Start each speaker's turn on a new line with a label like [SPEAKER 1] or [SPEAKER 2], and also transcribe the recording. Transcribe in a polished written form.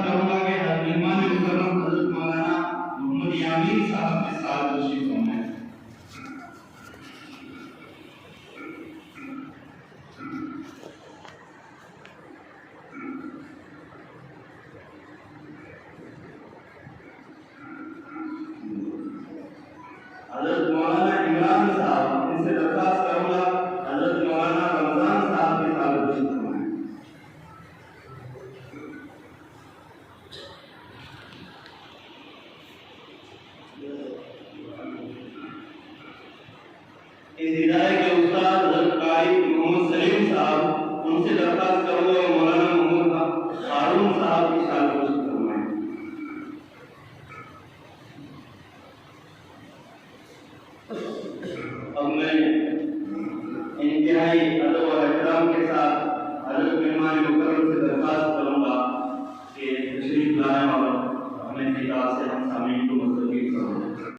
[SPEAKER 1] درخواست کروں گا کہ مہمان مکرم حضرت مولانا محمد یامین صاحب کے ساتھ تشریف فرمائیں۔ حضرت مولانا عمران صاحب، ان سے درخواست کروں گا حضرت مولانا رمضان صاحب کے ساتھ تشریف فرمائیں۔ اس ادارے کے استاد حضرت قاری محمد سلیم صاحب، ان سے درخواست کروں گا مولانا محمد ہارون صاحب کے ساتھ تشریف فرمائیں۔ اب میں انتہائی ادب و احترام کے ساتھ حضرت مہمان مکرم سے درخواست کروں گا کہ تشریف لائیں اور ہمیں کتاب سے ہم سامنے